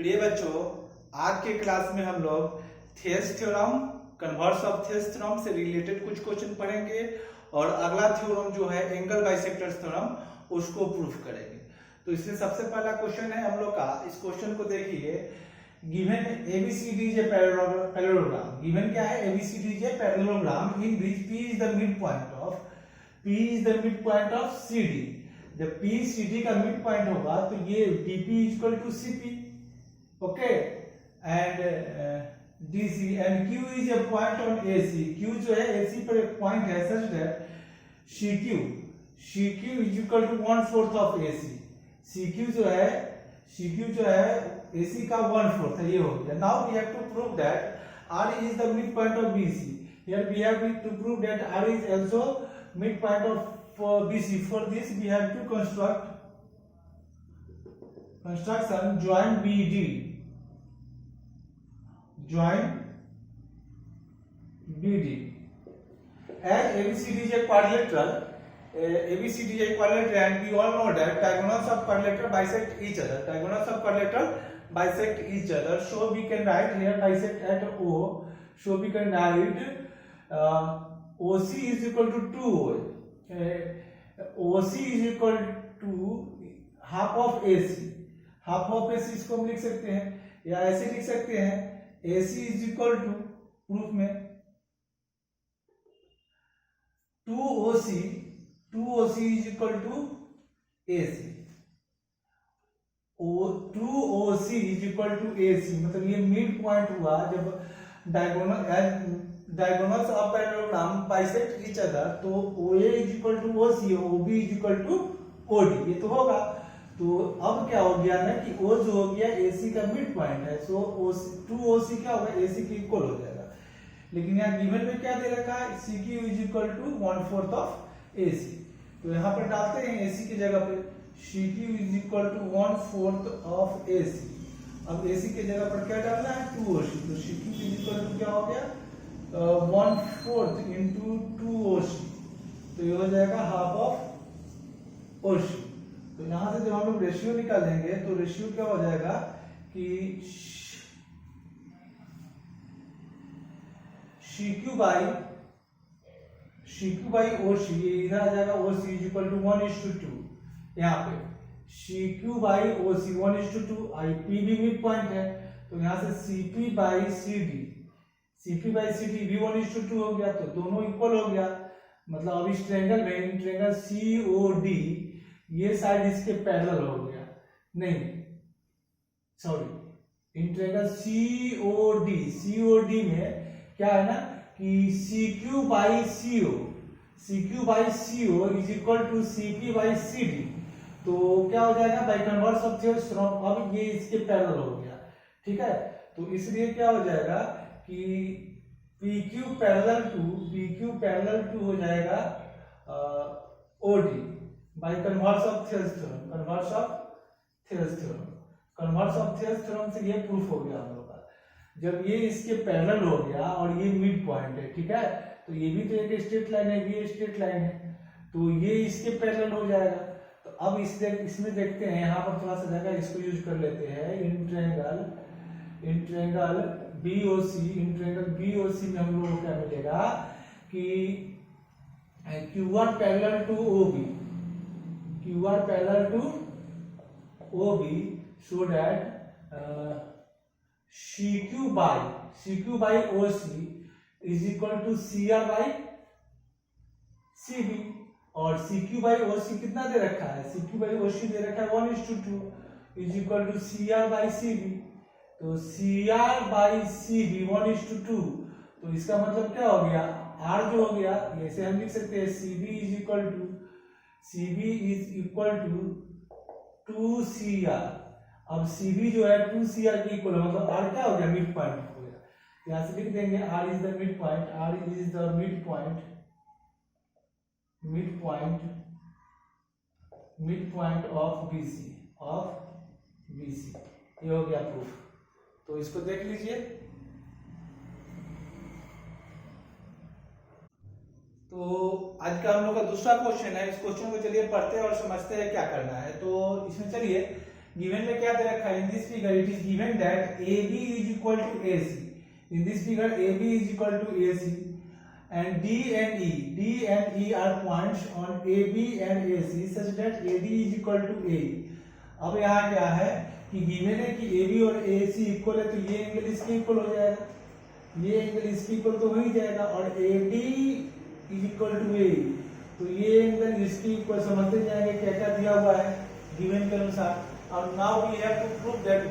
प्रिय बच्चों, आज के क्लास में हम लोग Thales theorem, converse of Thales theorem से रिलेटेड कुछ क्वेश्चन पढ़ेंगे और अगला थ्योरम जो है एंगल बाइसेक्टर्स थ्योरम, उसको प्रूफ करेंगे। तो इसमें सबसे पहला क्वेश्चन है हम लोग का, इस क्वेश्चन को देखिए। Given ABCD is a parallelogram. Given क्या है? ABCD is a parallelogram in which P is the mid point of CD। जब P CD का मिड पॉइंट होगा तो ये DP equal to CP, okay, and DC and Q is a point on AC। Q जो है AC पर एक पॉइंट है such that CQ is equal to 1/4 of AC। CQ जो है AC का 1/4 है, ये हो गया। Now we have to prove that R is the mid point of BC। Here we have to prove that R is also mid point of BC. For this we have to construction join BD. As ABCD is a quadrilateral, and we all know that diagonals of quadrilateral bisect each other. So we can write here bisect at O. So we can write OC is equal to 2O. OC is equal to half of AC. Half of AC इसको हम लिख सकते हैं या ऐसे लिख सकते हैं, AC is equal to, proof में 2OC is equal to AC. 2OC is equal to AC, मतलब ये मिड पॉइंट हुआ जब diagonals of parallelogram bisect each other, तो OA is equal to OC, OB is equal to OD, ये तो होगा। तो अब क्या हो गया ना कि O जो हो गया AC का मिड पॉइंट है, सो 2OC क्या होगा, AC के इक्वल हो जाएगा। लेकिन यहाँ गिवन में क्या दे रखा है, CQ is equal to 1/4 of AC। तो यहाँ पर डालते हैं AC की जगह पे CQ is equal to 1/4 of AC। अब AC की जगह पर क्या डालना है, 2OC। तो CQ इज इक्वल टू क्या हो गया, 1/4 इंटू 2OC, तो ये हो जाएगा हाफ ऑफ OC। तो यहां से जब हम लोग रेशियो निकालेंगे तो रेशियो क्या हो जाएगा कि CQ बाई OC, ये इधर आ जाएगा, OC इज इक्वल टू 1:2। यहाँ पे CQ बाई OC 1:2, IP भी मिड पॉइंट है, तो यहाँ से CP बाई CD भी 1:2 हो गया, तो दोनों इक्वल हो गया। मतलब अब इस ट्रायंगल में ट्रायंगल COD, ये साइड इसके पैरेलल हो गया, नहीं सॉरी, इन ट्रायंगल COD में क्या है ना कि CQ by CO is equal to CP by CD। तो क्या हो जाएगा, by converse of Thales theorem, अब ये इसके पैरेलल हो गया, ठीक है। तो इसलिए क्या हो जाएगा कि PQ पैरेलल टू हो जाएगा OD by converse of Thales theorem से ये प्रूफ हो गया हम लोग का। जब ये इसके पैरेलल हो गया और ये मिड पॉइंट है, ठीक है, तो ये भी तो एक स्ट्रेट लाइन है, ये स्ट्रेट लाइन है, तो ये इसके पैरेलल हो जाएगा। तो अब इसमें देखते हैं, यहाँ पर थोड़ा सा जगह इसको यूज कर लेते हैं। इन ट्रायंगल BOC में हम लोग को क्या मिलेगा कि QR parallel to OB, so that CQ by OC is equal to CR by CB। और CQ by OC कितना दे रखा है, CQ by OC दे रखा है 1:2 is equal to CR by CB। तो CR by CB 1:2, तो इसका मतलब क्या हो गया, R जो हो गया, ऐसे हम लिख सकते हैं CB is equal to 2CR। अब CB जो है 2CR के इक्वल है, मतलब R क्या हो गया, मिड पॉइंट हो गया। यहाँ से लिख देंगे R is the mid point of BC। ये हो गया प्रूफ। तो इसको देख लीजिए। तो आज का हम लोग का दूसरा क्वेश्चन है। इस क्वेश्चन को चलिए पढ़ते हैं और समझते हैं क्या करना है। तो इसमें चलिए गिवन में क्या दे रखा है? In this figure it is given that AB is equal to AC. In this figure AB is equal to AC and D and E are points on AB and AC such that AD is equal to AE. अब यहाँ क्या है कि given है कि AB और AC equal है, तो ये एंगल इसके इक्वल हो जाएगा, ये एंगल इसके इक्वल तो हो ही जाएगा, और AD is equal to AE, तो ये एंगल इसके इक्वल समझते जाएंगे क्या क्या दिया हुआ है गिवन के अनुसार. और now we have to prove that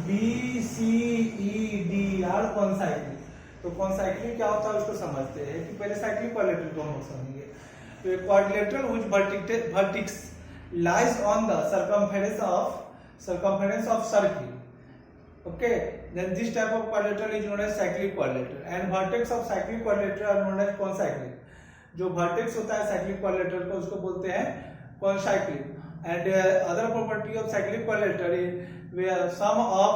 BCED are concyclic. तो कॉन्साइक्लिक क्या होता है उसको समझते हैं कि पहले साइक्लिक क्वाड्रिलेटरल को हम समझेंगे. तो एक quadrilateral which vertex lies on the circumference of circle. Okay, then this type of quadrilateral is known as cyclic quadrilateral, and vertex of cyclic quadrilateral are known as concyclic. जो vertex होता है cyclic quadrilateral का उसको बोलते हैं concyclic. And other property of cyclic quadrilateral is where sum of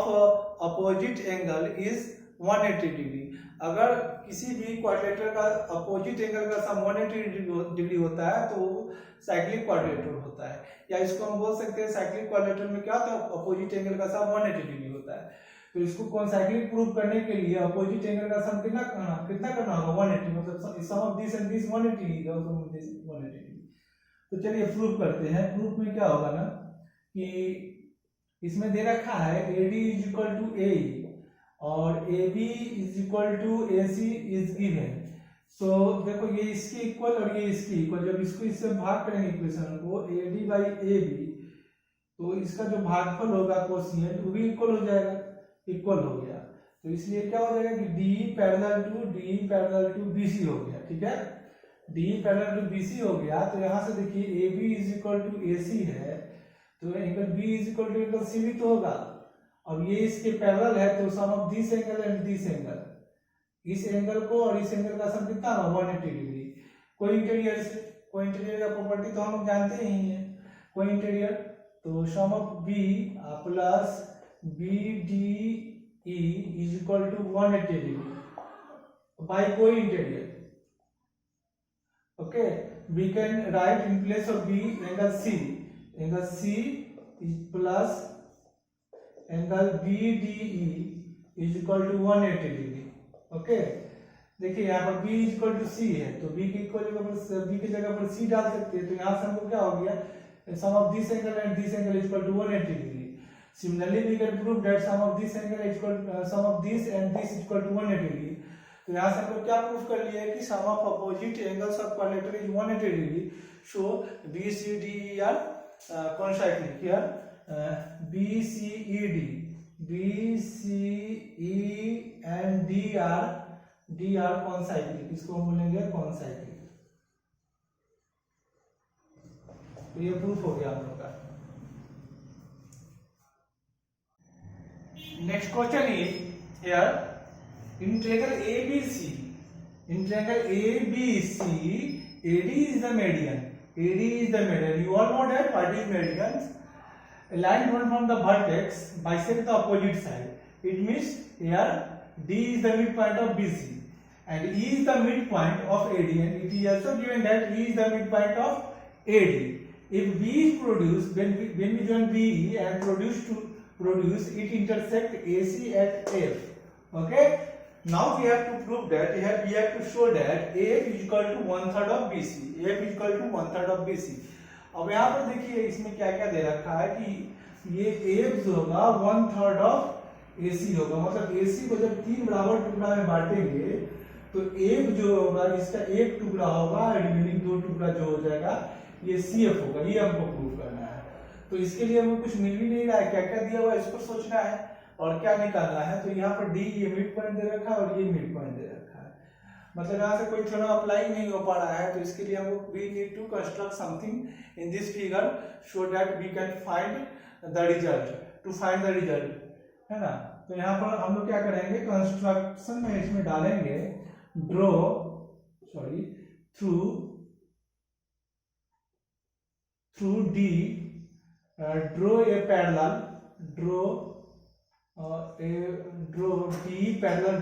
opposite angle is 180 degree. अगर किसी भी क्वाड्रिलेटरल का अपोजिट एंगल का सम 180 डिग्री होता है तो साइक्लिक क्वाड्रिलेटरल होता है. या इसको हम बोल सकते हैं साइक्लिक क्वाड्रिलेटरल में क्या होता है? अपोजिट एंगल का सम 180 डिग्री होता है. तो इसको कॉन्साइक्लिक प्रूव करने के लिए अपोजिट एंगल का सम कितना करना होगा? 180. मतलब sum of this and this 180 is also 180. तो चलिए प्रूव करते हैं. प्रूफ में क्या होगा ना कि इसमें दे रखा है AD is equal to AE और AB is equal to AC is given. सो देखो ये इसके इक्वल और ये इसके इक्वल, जब इसको इससे भाग करेंगे इक्वेशन को AD by AB, तो इसका जो भागफल होगा कोशिएंट वो भी इक्वल हो जाएगा, इक्वल हो गया. तो इसलिए क्या हो जाएगा कि D पैरेलल टू BC हो गया. ठीक है, D पैरेलल टू BC हो गया. तो यहाँ से देखिए AB is equal to AC है, तो angle B is equal to angle C भी तो होगा. अब ये इसके पैरेलल है तो sum of this angle and this angle, इस एंगल को और इस एंगल का सम कितना होगा? 180 डिग्री. कोइंटेरियर से, कोइंटेरियर का प्रॉपर्टी तो हम जानते ही हैं, कोइंटेरियर. तो sum of B plus BDE is equal to 180 degree by cointerior. Okay, we can write in place of B angle C is plus angle BDE is equal to 180 degree. Okay, देखिए यहाँ पर B is equal to C है, तो B की जगह पर C डाल सकते हैं. तो यहाँ से हमको क्या हो गया? Sum of this angle and this angle is equal to 180 degree. Similarly we can prove that sum of this angle is equal sum of this and this is equal to 180 degree. तो यहाँ से हमको क्या prove कर लिया है कि sum of opposite angles of quadrilateral is 180 degree. So BCD are concyclic. Here BCE and D are concyclic. इसको हम बोलेंगे कॉन्साइक्लिक. तो ये प्रूफ हो गया हम लोग का. Next question is here in triangle ABC. In triangle ABC, AD is the median. AD is the median. You all know that what is median? A line drawn from the vertex bisect the opposite side. It means here D is the midpoint of BC and E is the midpoint of AD, and it is also given that E is the midpoint of AD. If B is produced, when we join BE and produce it intersect AC at F. Okay. Now we have to prove that here we have to show that AF is equal to 1/3 of BC. AF is equal to 1/3 of BC. अब यहाँ पर देखिए इसमें क्या क्या दे रखा है कि ये AF जो होगा 1/3 ऑफ AC होगा. मतलब AC को जब 3 बराबर टुकड़ा में बांटेंगे तो AF जो होगा इसका एक टुकड़ा होगा, रिमेनिंग 2 टुकड़ा जो हो जाएगा ये CF होगा. ये हमको प्रूव करना है. तो इसके लिए हमको कुछ मिल भी नहीं रहा है, क्या क्या दिया हुआ है इसको सोचना है और क्या निकालना है. तो यहाँ पर D ये मिड पॉइंट दे रखा है और ये मिड पॉइंट दे रखा है. मतलब यहाँ से कोई थ्योरम अप्लाई नहीं हो पा रहा है. तो इसके लिए हमको we need to construct something in this figure so that we can find the result. To find the result, है ना. तो यहाँ पर हम लोग क्या करेंगे, कंस्ट्रक्शन में इसमें डालेंगे through D draw a parallel D parallel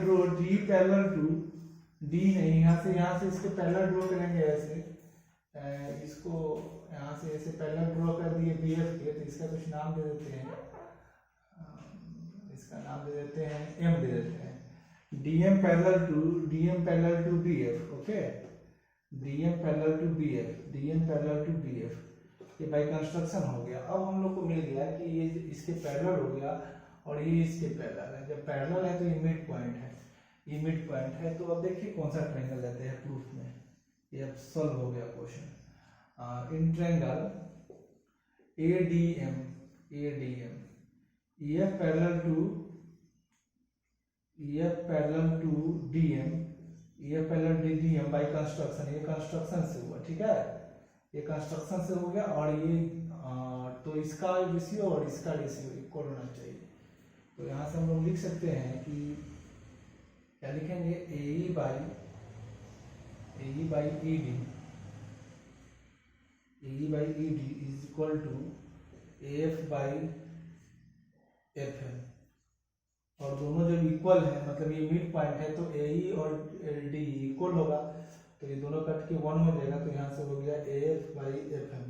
to D नहीं, यहाँ से इसके पैरेलल ड्रॉ करेंगे ऐसे इसको यहाँ से ऐसे पैरेलल ड्रॉ कर दिए बी एफ के, तो इसका कुछ नाम दे देते हैं, इसका नाम दे देते हैं एम दे देते हैं, D M parallel to B F, okay, D M parallel to B F, D M parallel to B F, ये बाई कंस्ट्रक्शन हो गया। अब हम लोग को मिल गया कि ये इसके पैरेलल हो गया और ये इसके पैरेलल है। जब पैरेलल है तो ये मिड पॉइंट है, ये मिड पॉइंट है। तो अब देखिए कौन सा ट्रायंगल लेते हैं प्रूफ में, ये अब सॉल्व हो गया question. In triangle A D M, E F parallel to D M, E F parallel to D M by construction, ये कंस्ट्रक्शन से हुआ, ठीक है, ये कंस्ट्रक्शन से हो गया। और ये तो इसका रेशियो और इसका रेशियो इक्वल होना चाहिए। तो यहाँ से हम लोग लिख सकते हैं कि क्या लिखेंगे, A by E D is equal to F by F M, और दोनों जब इक्वल है मतलब ये मिड पॉइंट है तो ए और डी इक्वल होगा, तो ये दोनों कट के 1 हो जाएगा। तो यहाँ से हो गया एफ बाई एफ एम।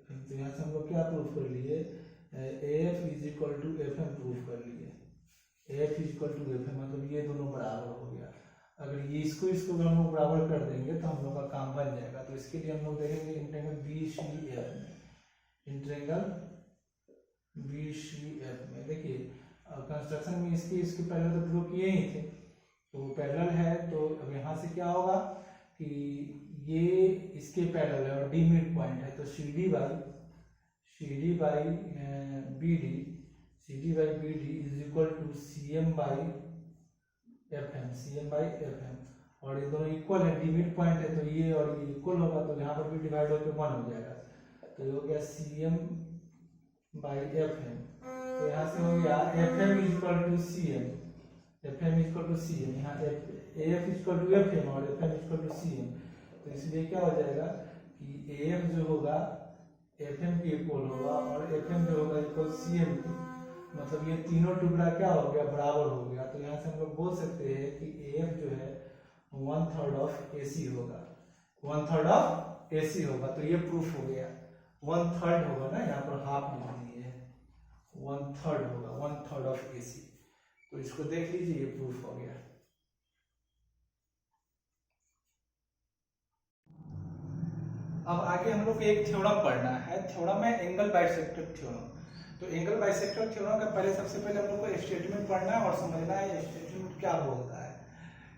तो यहाँ से हम लोग क्या प्रूफ कर लिए, F is equal to F M proof कर लिए, F is equal to F M, मतलब ये दोनों बराबर हो गया। अगर ये इसको हम लोग बराबर कर देंगे तो हम लोग का काम बन जाएगा। तो इसके लिए हम लोग देखेंगे इंट्रायंगल बी सी एफ में, इंट्रायंगल बी सी एफ में देखिए कंस्ट्रक्शन में इसके पैरेलल तो प्रूव किए ही थे, तो पैरेलल है। तो अब यहाँ से क्या होगा कि ये इसके पैरेलल है और डी मिड पॉइंट है, तो C D by B D is equal to C M by F M, और ये दोनों इक्वल है, डी मिड पॉइंट है तो ये और ये इक्वल होगा, तो यहाँ पर भी डिवाइड होकर 1 हो जाएगा। तो ये हो गया C M by F M. तो यहाँ से हो गया F M is equal to C M, यहाँ A F is equal to F M और F M is equal to C M. तो इसलिए क्या हो जाएगा कि ए एफ जो होगा एफ एम के इक्वल होगा और एफ एम जो होगा इक्वल सी एम के, मतलब ये तीनों टुकड़ा क्या हो गया, बराबर हो गया। तो यहाँ से हम लोग बोल सकते हैं कि ए एफ जो है 1/3 ऑफ ए सी होगा, 1/3 ऑफ ए सी होगा। तो ये प्रूफ हो गया, 1/3 होगा ना, यहाँ पर हाफ लिख दिए, 1/3 होगा, 1/3 ऑफ ए सी। तो इसको देख लीजिए, ये प्रूफ हो गया। अब आगे हम लोग एक थ्योरम पढ़ना है, थ्योरम है एंगल बाइसेक्टर थ्योरम। तो एंगल बाइसेक्टर थ्योरम का सबसे पहले हम लोग को स्टेटमेंट पढ़ना है और समझना है स्टेटमेंट क्या बोलता है।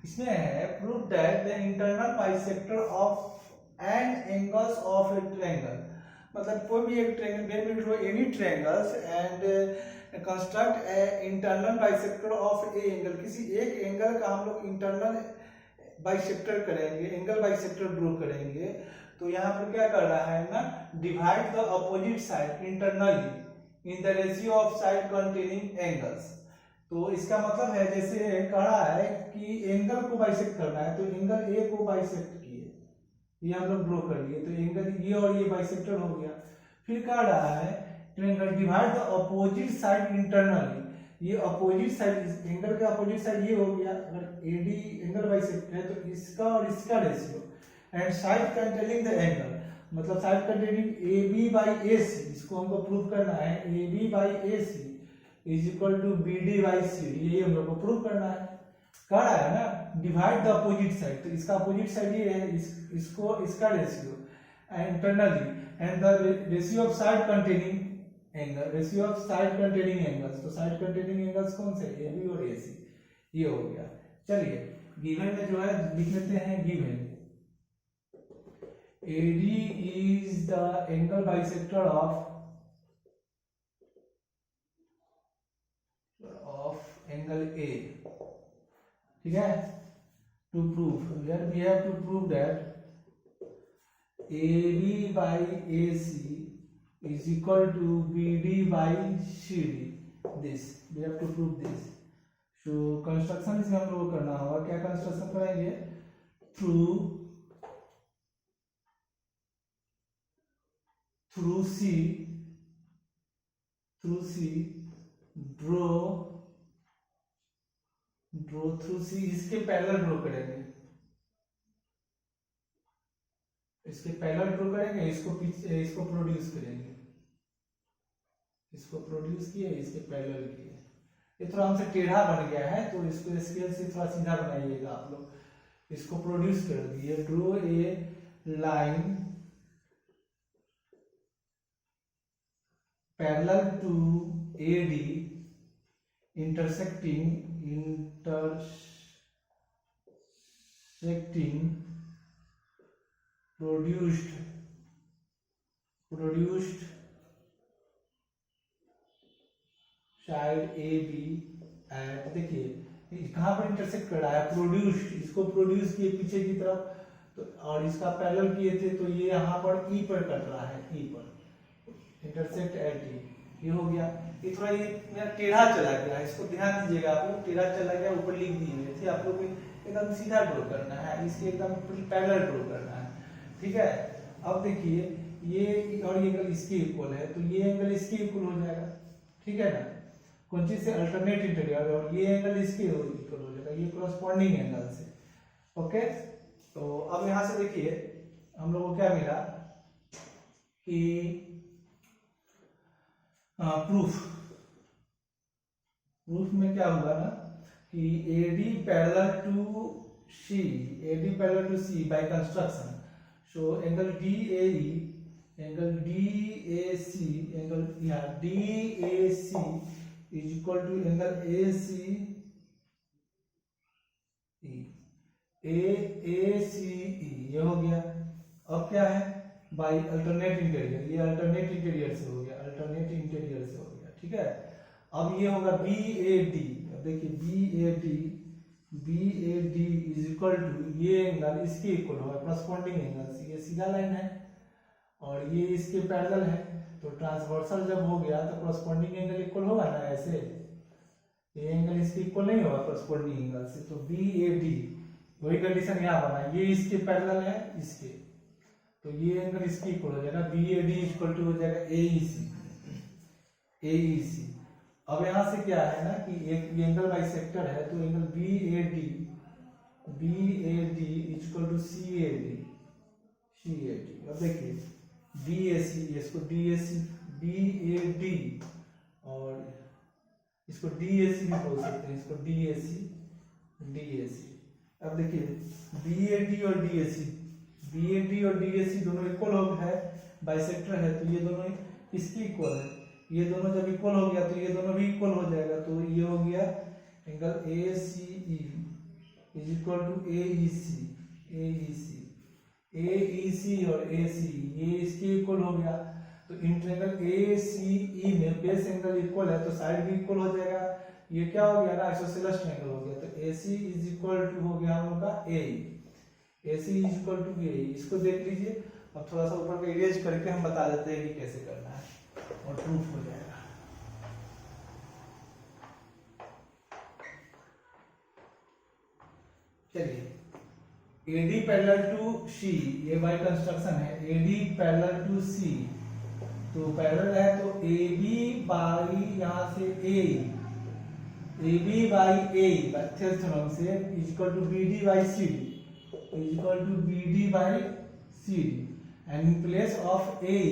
इसमें है prove that the internal bisector of an angles of a triangle, मतलब कोई भी एक triangle, any triangles and construct a internal bisector of a angle, किसी एक एंगल का हम लोग इंटरनल बाइसेक्टर करेंगे, एंगल बाइसेक्टर ड्रॉ करेंगे। तो यहाँ पर क्या कर रहा है ना, divide the opposite side internally in the ratio of side containing angles. तो इसका मतलब है जैसे कह रहा है कि एंगल को बाइसेक्ट करना है, तो एंगल ए को बाइसेक्ट किए, ये हम लोग ड्रॉ कर लिए, तो एंगल ये और ये बाइसेक्टर हो गया। फिर कह रहा है triangle divide the opposite side internally, ये अपोजिट साइड, एंगल का अपोजिट साइड ये हो गया, अगर एडी एंगल बाइसेक्ट है तो इसका और इसका ratio, and side containing the angle, मतलब side containing A B by A C, इसको हमको प्रूव करना है, A B by A C is equal to B D by C, ये हम लोग को प्रूव करना है। कह रहा है ना डिवाइड द अपोजिट साइड, तो इसका अपोजिट साइड ये है, इसको इसका ratio internally and the ratio of side containing angle, ratio of side containing angles. तो साइड कंटेनिंग एंगल्स कौन से, ए बी और ए सी, ये हो गया। चलिए गिवन में जो है लिख लेते हैं, given AD is the angle bisector of angle A, ठीक है। To prove, here we have to prove that AB by AC is equal to BD by CD. This we have to prove this. So construction इसमें हम लोग को करना होगा, क्या construction करेंगे, through C draw through C, इसके parallel draw करेंगे, इसके पैरेलल ड्रॉ करेंगे, इसको पीछे इसको प्रोड्यूस करेंगे, इसको प्रोड्यूस किए, इसके पैरेलल किए। ये थोड़ा हमसे टेढ़ा बन गया है तो इसको स्केल से थोड़ा सीधा बनाइएगा आप लोग। इसको प्रोड्यूस कर दिए, draw a line parallel to AD intersecting produced side AB at, देखिए कहाँ पर इंटरसेक्ट कर रहा है, प्रोड्यूस्ड, इसको प्रोड्यूस किए पीछे की तरफ तो, और इसका पैरेलल किए थे तो ये यहाँ पर E पर कट रहा है, E पर इंटरसेक्ट एट E, ये हो गया। ये थोड़ा ये मेरा टेढ़ा चला गया है, इसको ध्यान दीजिएगा आप लोग, टेढ़ा चला गया, ऊपर लिख दिए थे आप लोग को एकदम सीधा ड्रॉ करना है, इसके एकदम पैरेलल ड्रॉ करना है, ठीक है। अब देखिए ये और ये एंगल इसके इक्वल है तो ये एंगल इसके इक्वल हो जाएगा, ठीक है ना, कौन चीज से, अल्टरनेट इंटीरियर, और ये एंगल इसके इक्वल हो जाएगा, ये कॉरस्पॉन्डिंग एंगल से, ओके। तो अब यहां से देखिए हम लोग को क्या मिला कि प्रूफ में क्या हुआ ना कि AD parallel to C by construction, so angle DAE, angle DAC, angle DAC is equal to angle ACE, ये हो गया। अब क्या है, बाई अल्टरनेट इंटीरियर, ये अल्टरनेट इंटीरियर से हो गया, अल्टरनेट इंटीरियर से हो गया, ठीक है। अब ये होगा BAD, अब देखिए BAD इज इक्वल टू, ये एंगल इसके इक्वल होगा, करस्पॉन्डिंग एंगल से, ये सीधा लाइन है और ये इसके पैरेलल है, तो ट्रांसवर्सल जब हो गया तो करस्पॉन्डिंग एंगल इक्वल होगा ना, ऐसे ये एंगल इसके इक्वल नहीं होगा करस्पॉन्डिंग एंगल से, तो BAD, वही कंडीशन यहाँ बना, ये इसके पैरेलल है इसके, तो ये एंगल इसके इक्वल हो जाएगा, BAD इक्वल टू हो जाएगा AEC। अब यहाँ से क्या है ना कि एक एंगल बाइसेक्टर है तो angle BAD equal to CAD। अब देखिए DAC, इसको DAC BAD और इसको DAC भी बोल सकते हैं, इसको DAC। अब देखिए BAD और DAC दोनों इक्वल हो है, बाइसेक्टर है तो ये दोनों इसकी इक्वल है, ये दोनों जब इक्वल हो गया तो ये दोनों भी इक्वल हो जाएगा, तो ये हो गया angle ACE is equal to AEC और AC, ये इसके इक्वल हो गया, तो इंटरएंगल ACE में बेस एंगल इक्वल है तो साइड भी इक्वल हो जाएगा, ये क्या हो गया ना, आइसोसेलेस ट्रायंगल हो गया, तो AC इज इक्वल टू हो गया हम लोग का AC is equal to AE। इसको देख लीजिए, अब थोड़ा सा ऊपर का इरेज करके हम बता देते हैं कि कैसे करना है और प्रूफ हो जाएगा। चलिए AD पैरेलल टू C, ये बाय कंस्ट्रक्शन है, AD पैरेलल टू C, तो पैरेलल है तो AB बाई यहाँ से AB बाई A थ्योरम से equal to BD by CD and in place of AE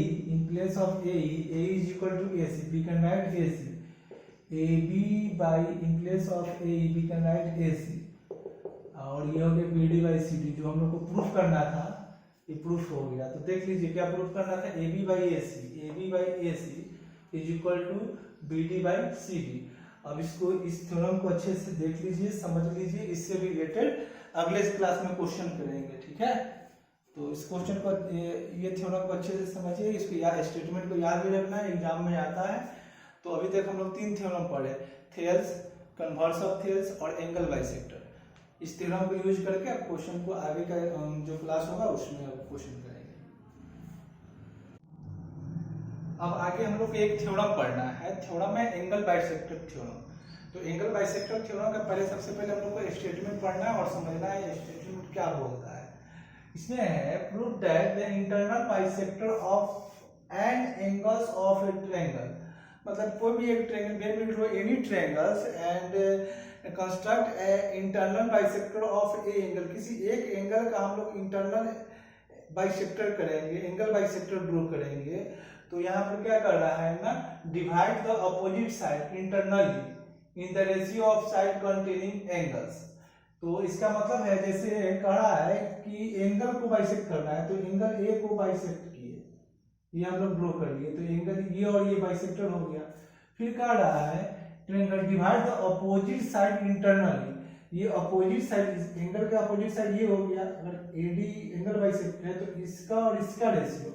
is equal to AC, we can write AC, AB by in place of AE we can write AC, और ये हो गया BD by CD, जो हम लोग को proof करना था ये प्रूफ हो गया। तो देख लीजिए क्या प्रूफ करना था, AB by AC is equal to BD by CD। अब इसको, इस थ्योरम को अच्छे से देख लीजिए, समझ लीजिए, इससे रिलेटेड अगले क्लास में क्वेश्चन करेंगे, ठीक है। तो इस क्वेश्चन को, ये थ्योरम को अच्छे से समझिए, इसको याद, स्टेटमेंट को याद भी रखना है, एग्जाम में आता है। तो अभी तक हम लोग 3 थ्योरम पढ़े, थेल्स, कन्वर्स ऑफ थेल्स और एंगल बाइसेक्टर। इस थ्योरम को यूज करके आप क्वेश्चन को आगे का जो क्लास होगा उसमें आप क्वेश्चन करेंगे। अब आगे हम लोग एक थ्योरम पढ़ना है, थ्योरम है एंगल बाइसेक्टर थ्योरम। तो एंगल बाइसेक्टर थ्योरम का सबसे पहले हम लोग को स्टेटमेंट पढ़ना है और समझना है स्टेटमेंट क्या बोलता है। इसमें है prove that the internal bisector of an angles of a triangle, मतलब कोई भी एक triangle, any triangles and construct a internal bisector of a angle, किसी एक एंगल का हम लोग इंटरनल बाइसेक्टर करेंगे, एंगल बाइसेक्टर ड्रॉ करेंगे, तो यहाँ पर क्या कर रहा है ना, divide the opposite side internally in the ratio of side containing angles. तो इसका मतलब है जैसे कह रहा है कि एंगल को बाइसेक्ट करना है, तो एंगल ए को बाइसेक्ट किए, ये हम लोग ड्रॉ कर लिए, तो एंगल ये और ये बाइसेक्टर हो गया। फिर कह रहा है divide the opposite side internally, ये अपोजिट साइड, एंगल का अपोजिट साइड ये हो गया, अगर एडी एंगल बाइसेक्ट है तो इसका और इसका ratio,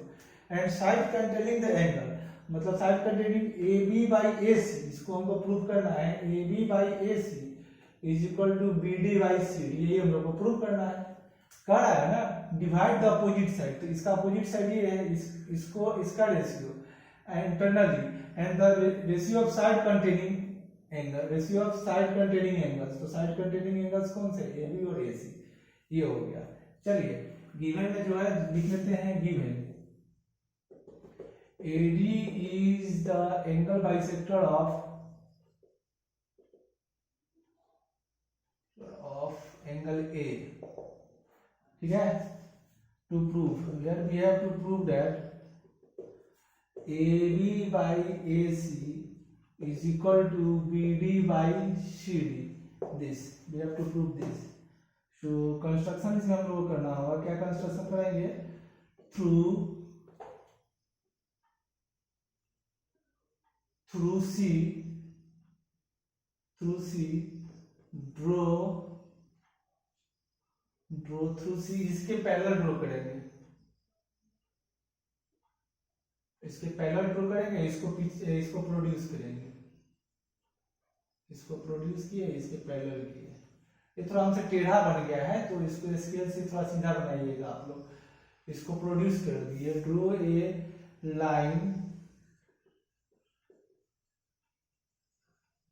and side containing the angle, मतलब side containing A B by A C, इसको हमको प्रूव करना है, A B by A C is equal to B D by C D, यही हम लोग को प्रूव करना है। कह रहा है ना डिवाइड द अपोजिट साइड, तो इसका अपोजिट साइड ये है, इसको इसका ratio internally, and the ratio of side containing angle, ratio of side containing angles, तो साइड कंटेनिंग एंगल्स कौन से, ए बी और ए सी, ये हो गया। चलिए गिवन में जो है लिख लेते हैं, given AD is the angle bisector of angle A, ठीक है। To prove, here we have to prove that AB by AC is equal to BD by CD, this we have to prove this। So construction इसमें हम लोग को करना होगा, क्या construction करेंगे, through C draw through C, इसके parallel draw करेंगे, इसके पैरेलल ड्रॉ करेंगे, इसको पीछे इसको प्रोड्यूस करेंगे, इसको प्रोड्यूस किए, इसके पैरेलल किए। ये थोड़ा हमसे टेढ़ा बन गया है, तो इसको स्केल से थोड़ा सीधा बनाइएगा आप लोग। इसको प्रोड्यूस कर दिए, draw a line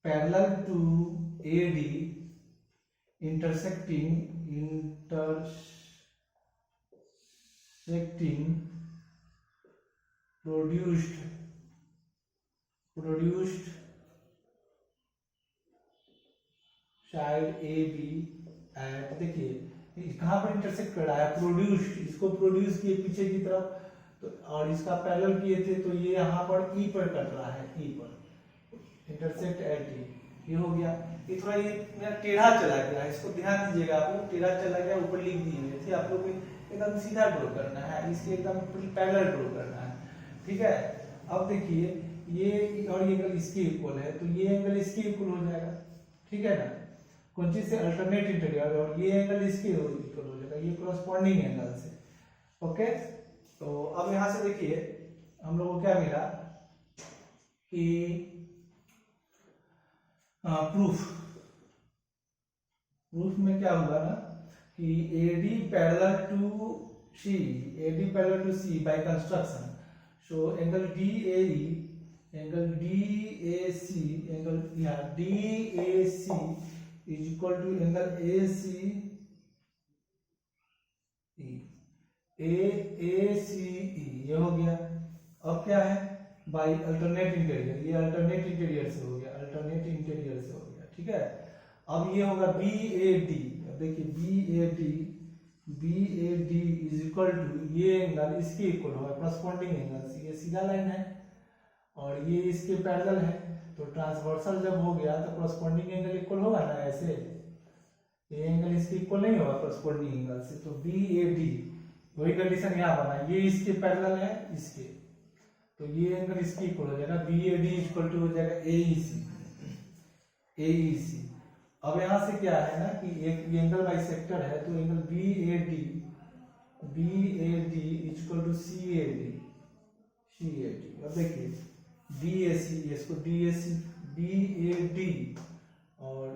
parallel to AD intersecting produced side AB at, देखिए कहां पर इंटरसेक्ट कर रहा है, प्रोड्यूस्ड, इसको प्रोड्यूस किए पीछे की तरफ, तो और इसका पैरेलल किए थे, तो ये यहाँ पर E पर कट रहा है, E पर इंटरसेक्ट एट E, ये हो गया। ये थोड़ा ये मेरा टेढ़ा चला गया, इसको ध्यान दीजिएगा आप लोग, टेढ़ा चला गया, ऊपर लिख दिए हुए थे, आप लोग एकदम सीधा ड्रॉ करना है, इसके एकदम पैरेलल ड्रॉ करना है, ठीक है। अब देखिए ये और ये एंगल इसके इक्वल है, तो ये एंगल इसके इक्वल हो जाएगा, ठीक है ना, कौन चीज से, अल्टरनेट इंटीरियर, और ये एंगल इसके इक्वल हो जाएगा, ये कॉरस्पॉन्डिंग एंगल से, ओके। तो अब यहाँ से देखिए हम लोग को क्या मिला कि प्रूफ में क्या होगा ना कि AD parallel to C by construction, so angle DAC is equal to angle ACE ये हो गया। अब क्या है, बाई अल्टरनेट इंटीरियर, ये अल्टरनेट इंटीरियर से हो गया, ठीक है। अब ये होगा BAD, अब देखिए BAD इज इक्वल टू, ये एंगल इसके इक्वल होगा, करस्पॉन्डिंग एंगल, ये सीधा लाइन है और ये इसके पैरेलल है, तो ट्रांसवर्सल जब हो गया तो करस्पॉन्डिंग एंगल इक्वल होगा ना, ऐसे ये एंगल इसके इक्वल नहीं होगा करस्पॉन्डिंग एंगल से, तो BAD, वही कंडीशन यहाँ बना, ये इसके पैरेलल है इसके, तो ये एंगल इसके इक्वल हो जाएगा, BAD इक्वल टू हो जाएगा AEC। अब यहाँ से क्या है ना कि एक एंगल बाइसेक्टर है, तो angle BAD equal to CAD। अब देखिए DAC, इसको BAD और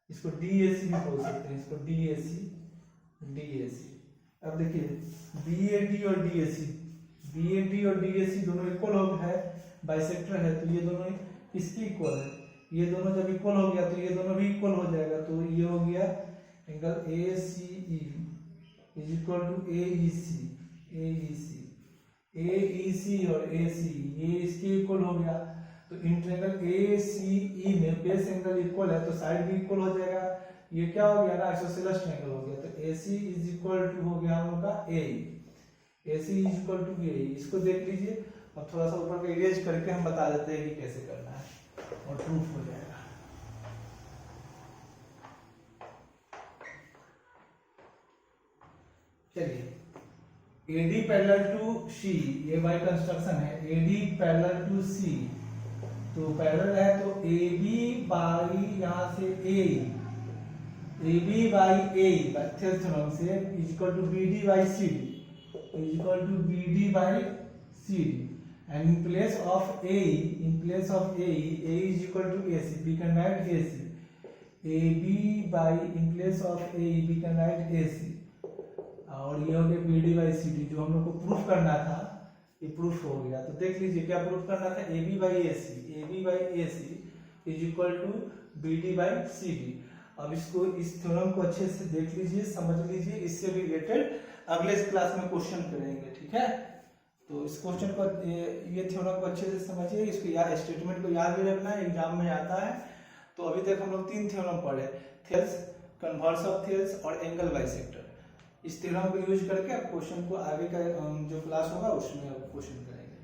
इसको DAC भी बोल सकते हैं, इसको DAC। अब देखिए BAD और DAC दोनों इक्वल हो है, बाइसेक्टर है, तो ये दोनों इसके इक्वल है, ये दोनों जब इक्वल हो गया तो ये दोनों भी इक्वल हो जाएगा, तो ये हो गया angle ACE is equal to AEC और AC, ये इसके इक्वल हो गया, तो इंटरएंगल ACE में बेस एंगल इक्वल है, तो साइड भी इक्वल हो जाएगा, ये क्या हो गया ना, आइसोसेलेस ट्रायंगल हो गया, तो AC इज इक्वल टू हो गया हम लोग का AE। AC is equal to BAE। इसको देख लीजिए और थोड़ा सा ऊपर का इरेज करके हम बता देते हैं कि कैसे करना है और प्रूफ हो जाएगा। चलिए AD पैरेलल टू C, ये बाय कंस्ट्रक्शन है। AD पैरेलल टू C, तो पैरेलल है तो AB बाई यहाँ से AB बाई A थ्योरम से equal to BD by CD equal to BD by CD, and in place of A is equal to AC, we can write AC, AB by in place of A we can write AC, और ये हो गया BD by CD। जो हम लोग को proof करना था ये प्रूफ हो गया। तो देख लीजिए क्या प्रूफ करना था, AB by AC is equal to BD by CD। अब इसको इस थ्योरम को अच्छे से देख लीजिए, समझ लीजिए, इससे रिलेटेड अगले क्लास में क्वेश्चन करेंगे, ठीक है। तो इस क्वेश्चन को ये थ्योरम को अच्छे से समझिए, इसको याद, स्टेटमेंट को याद भी रखना है, एग्जाम में आता है। तो अभी तक हम लोग 3 थ्योरम पढ़े, थेल्स, कन्वर्स ऑफ थेल्स और एंगल बाइसेक्टर। इस थ्योरम को यूज करके आप क्वेश्चन को आगे का जो क्लास होगा उसमें क्वेश्चन करेंगे।